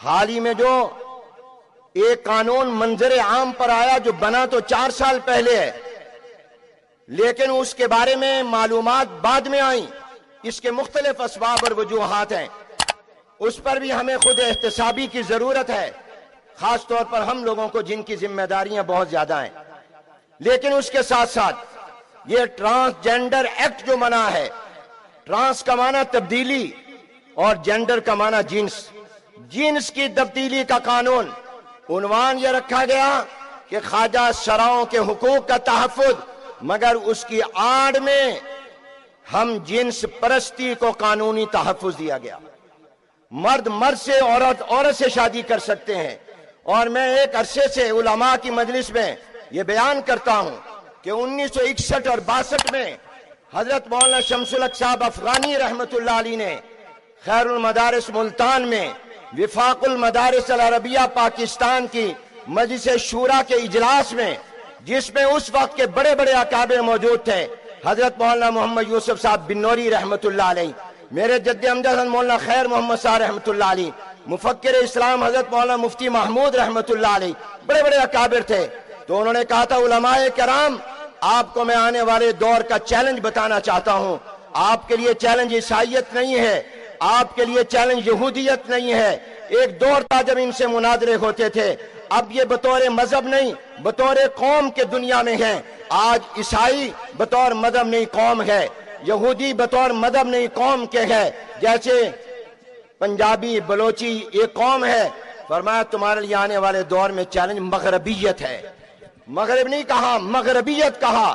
حال ہی میں جو ایک قانون منظر عام پر آیا جو بنا تو 4 سال پہلے ہے، لیکن اس کے بارے میں معلومات بعد میں آئیں، اس کے مختلف اسباب اور وجوہات ہیں، اس پر بھی ہمیں خود احتسابی کی ضرورت ہے، خاص طور پر ہم لوگوں کو جن کی ذمہ داریاں بہت زیادہ ہیں۔ لیکن اس کے ساتھ ساتھ یہ ٹرانسجینڈر ایکٹ جو بنا ہے، ٹرانس کا معنی تبدیلی اور جینڈر کا معنی جنس کی تبدیلی کا قانون، عنوان یہ رکھا گیا کہ خواجہ سراؤں کے حقوق کا تحفظ، مگر اس کی آڑ میں ہم جنس پرستی کو قانونی تحفظ دیا گیا۔ مرد مرد سے، عورت سے شادی کر سکتے ہیں، اور میں ایک عرصے سے علماء کی مجلس میں یہ بیان کرتا ہوں کہ 1961 اور 62 میں حضرت مولانا شمس الحق صاحب افغانی رحمت اللہ علیہ نے خیر المدارس ملتان میں وفاق المدارس العربیہ پاکستان کی مجلس شورا کے اجلاس میں، جس میں اس وقت کے بڑے بڑے اکابر موجود تھے، حضرت مولانا محمد یوسف صاحب بنوری رحمت اللہ علیہ، میرے جد امجد مولانا خیر محمد صاحب رحمت اللہ علیہ، مفکر اسلام حضرت مولانا مفتی محمود رحمت اللہ علیہ، بڑے بڑے اکابر تھے، تو انہوں نے کہا تھا علماء کرام، آپ کو میں آنے والے دور کا چیلنج بتانا چاہتا ہوں۔ آپ کے لیے چیلنج عیسائیت نہیں ہے، آپ کے لیے چیلنج یہودیت نہیں ہے۔ ایک دور تھا جب ان سے مناظرے ہوتے تھے، اب یہ بطور مذہب نہیں، بطور قوم کے دنیا میں ہیں۔ آج عیسائی بطور مذہب نہیں قوم ہے، یہودی بطور مذہب نہیں قوم کے ہے، جیسے پنجابی بلوچی ایک قوم ہے۔ فرمایا تمہارے لیے آنے والے دور میں چیلنج مغربیت ہے۔ مغرب نہیں کہا، مغربیت کہا۔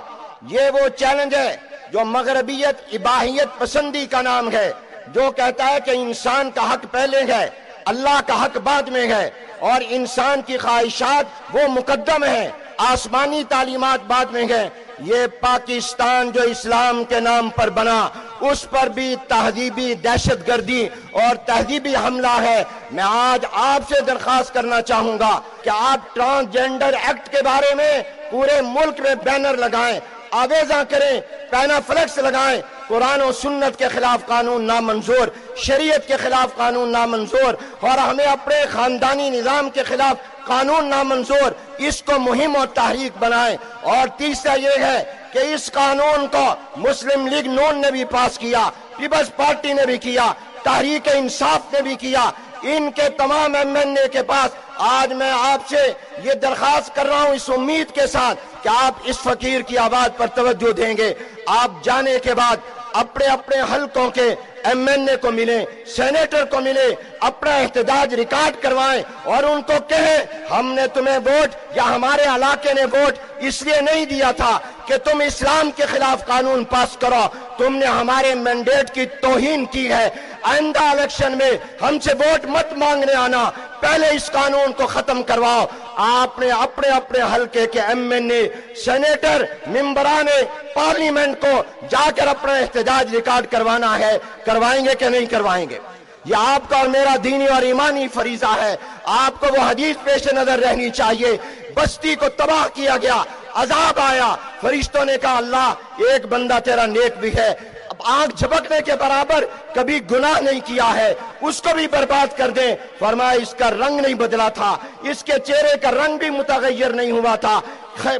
یہ وہ چیلنج ہے جو مغربیت اباحیت پسندی کا نام ہے، جو کہتا ہے کہ انسان کا حق پہلے ہے، اللہ کا حق بعد میں ہے، اور انسان کی خواہشات وہ مقدم ہیں، آسمانی تعلیمات بعد میں ہیں۔ یہ پاکستان جو اسلام کے نام پر بنا، اس پر بھی تہذیبی دہشت گردی اور تہذیبی حملہ ہے۔ میں آج آپ سے درخواست کرنا چاہوں گا کہ آپ ٹرانسجینڈر ایکٹ کے بارے میں پورے ملک میں بینر لگائیں، آویزاں کریں، پینا فلیکس لگائیں۔ قرآن و سنت کے خلاف قانون نامنظور، شریعت کے خلاف قانون نامنظور، اور ہمیں اپنے خاندانی نظام کے خلاف قانون نامنظور۔ اس کو مہم اور تحریک بنائیں۔ اور تیسرا یہ ہے کہ اس قانون کو مسلم لیگ نون نے بھی پاس کیا، پیپلز پارٹی نے بھی کیا، تحریک انصاف نے بھی کیا، ان کے تمام ایم این اے کے پاس۔ آج میں آپ سے یہ درخواست کر رہا ہوں اس امید کے ساتھ کہ آپ اس فقیر کی آواز پر توجہ دیں گے۔ آپ جانے کے بعد اپنے اپنے حلقوں کے ایم این اے کو ملیں، سینیٹر کو ملیں، اپنا احتجاج ریکارڈ کروائیں اور ان کو کہیں ہم نے تمہیں ووٹ یا ہمارے علاقے نے ووٹ اس لیے نہیں دیا تھا کہ تم اسلام کے خلاف قانون پاس کرو، تم نے ہمارے مینڈیٹ کی توہین کی ہے۔ آئندہ الیکشن میں ہم سے ووٹ مت مانگنے آنا، پہلے اس قانون کو ختم کرواؤ۔ آپ نے اپنے اپنے حلقے کے ایم این اے، سینیٹر، ممبران پارلیمنٹ کو جا کر اپنا احتجاج ریکارڈ کروانا ہے۔ کروائیں گے کہ نہیں کروائیں گے؟ یہ آپ کا اور میرا دینی اور ایمانی فریضہ ہے۔ آپ کو وہ حدیث پیش نظر رہنی چاہیے، بستی کو تباہ کیا گیا، عذاب آیا، فرشتوں نے کہا اللہ ایک بندہ تیرا نیک بھی ہے، اب آنکھ جھپکنے کے برابر کبھی گناہ نہیں کیا ہے، اس کو بھی برباد کر دیں۔ فرمایا اس کا رنگ نہیں بدلا تھا، اس کے چہرے کا رنگ بھی متغیر نہیں ہوا تھا،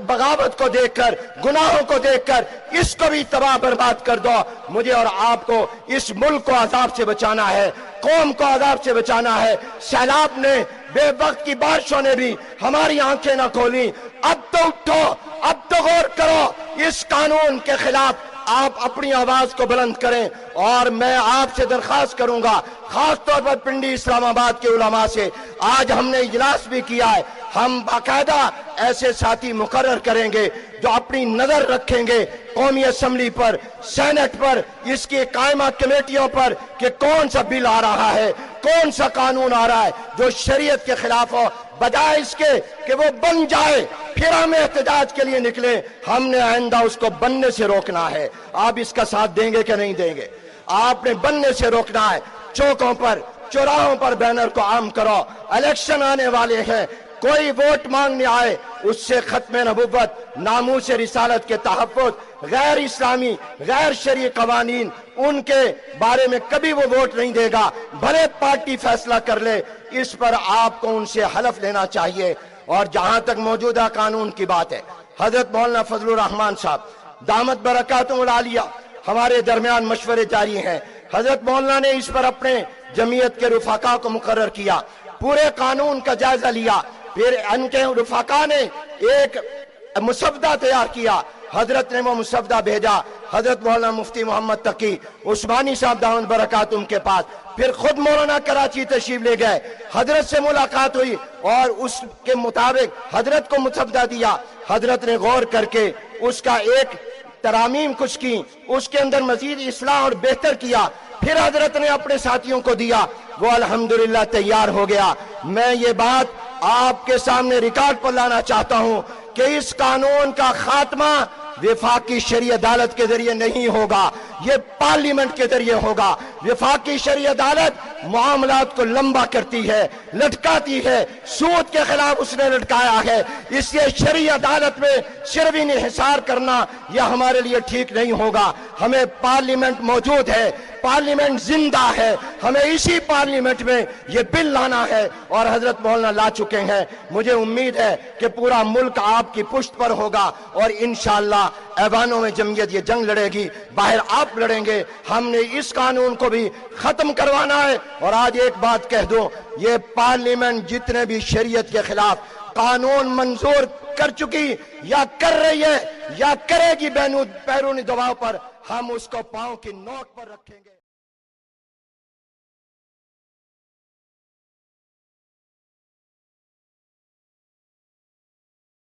بغاوت کو دیکھ کر، گناہوں کو دیکھ کر اس کو بھی تباہ برباد کر دو۔ مجھے اور آپ کو اس ملک کو عذاب سے بچانا ہے، قوم کو عذاب سے بچانا ہے۔ سیلاب نے، بے وقت کی بارشوں نے بھی ہماری آنکھیں نہ کھولیں۔ اب تو اٹھو، اب تو غور کرو، اس قانون کے خلاف آپ اپنی آواز کو بلند کریں۔ اور میں آپ سے درخواست کروں گا، خاص طور پر پنڈی اسلام آباد کے علماء سے، آج ہم نے اجلاس بھی کیا ہے، ہم باقاعدہ ایسے ساتھی مقرر کریں گے جو اپنی نظر رکھیں گے قومی اسمبلی پر، سینٹ پر، اس کی قائمہ کمیٹیوں پر کہ کون سا بل آ رہا ہے، کون سا قانون آ رہا ہے جو شریعت کے خلاف ہو، بجائے اس کے کہ وہ بن جائے پھر ہم احتجاج کے لیے نکلیں۔ ہم نے آئندہ اس کو بننے سے روکنا ہے۔ آپ اس کا ساتھ دیں گے کہ نہیں دیں گے؟ آپ نے بننے سے روکنا ہے۔ چوکوں پر، چوراہوں پر بینر کو عام کرو، الیکشن آنے والے ہیں، کوئی ووٹ مانگنے آئے اس سے ختم نبوت، ناموس رسالت کے تحفظ، غیر اسلامی غیر شرعی قوانین ان کے بارے میں کبھی وہ ووٹ نہیں دے گا، بھلے پارٹی فیصلہ کر لے، اس پر آپ کو ان سے حلف لینا چاہیے۔ اور جہاں تک موجودہ قانون کی بات ہے، حضرت مولانا فضل الرحمان صاحب دامت برکاتہم العالیہ ہمارے درمیان مشورے جاری ہیں۔ حضرت مولانا نے اس پر اپنے جمعیت کے رفقا کو مقرر کیا، پورے قانون کا جائزہ لیا، پھر ان کے رفقا نے ایک مسودہ تیار کیا، حضرت نے وہ مسودہ بھیجا حضرت مولانا مفتی محمد تقی عثمانی صاحب دامت برکاتہم کے پاس، پھر خود مولانا کراچی تشریف لے گئے، حضرت سے ملاقات ہوئی اور اس کے مطابق حضرت کو مسودہ دیا، حضرت نے غور کر کے اس کا ایک ترامیم کچھ کی، اس کے اندر مزید اصلاح اور بہتر کیا، پھر حضرت نے اپنے ساتھیوں کو دیا، وہ الحمدللہ تیار ہو گیا۔ میں یہ بات آپ کے سامنے ریکارڈ پر لانا چاہتا ہوں کہ اس قانون کا خاتمہ وفاقی شرعی عدالت کے ذریعے نہیں ہوگا، یہ پارلیمنٹ کے ذریعے ہوگا۔ وفاقی شرعی عدالت معاملات کو لمبا کرتی ہے، لٹکاتی ہے، سود کے خلاف اس نے لٹکایا ہے، اس لیے شرعی عدالت میں صرف انحصار کرنا یہ ہمارے لیے ٹھیک نہیں ہوگا۔ ہمیں پارلیمنٹ موجود ہے، پارلیمنٹ زندہ ہے، ہمیں اسی پارلیمنٹ میں یہ بل لانا ہے اور حضرت مولانا لا چکے ہیں۔ مجھے امید ہے کہ پورا ملک آپ کی پشت پر ہوگا اور انشاءاللہ ایوانوں میں جمعیت یہ جنگ لڑے گی، باہر آپ لڑیں گے۔ ہم نے اس قانون کو بھی ختم کروانا ہے۔ اور آج ایک بات کہہ دوں، یہ پارلیمنٹ جتنے بھی شریعت کے خلاف قانون منظور کر چکی یا کر رہی ہے یا کرے گی بیرونی دباؤ پر، ہم اس کو پاؤں کی نوک پر رکھیں گے۔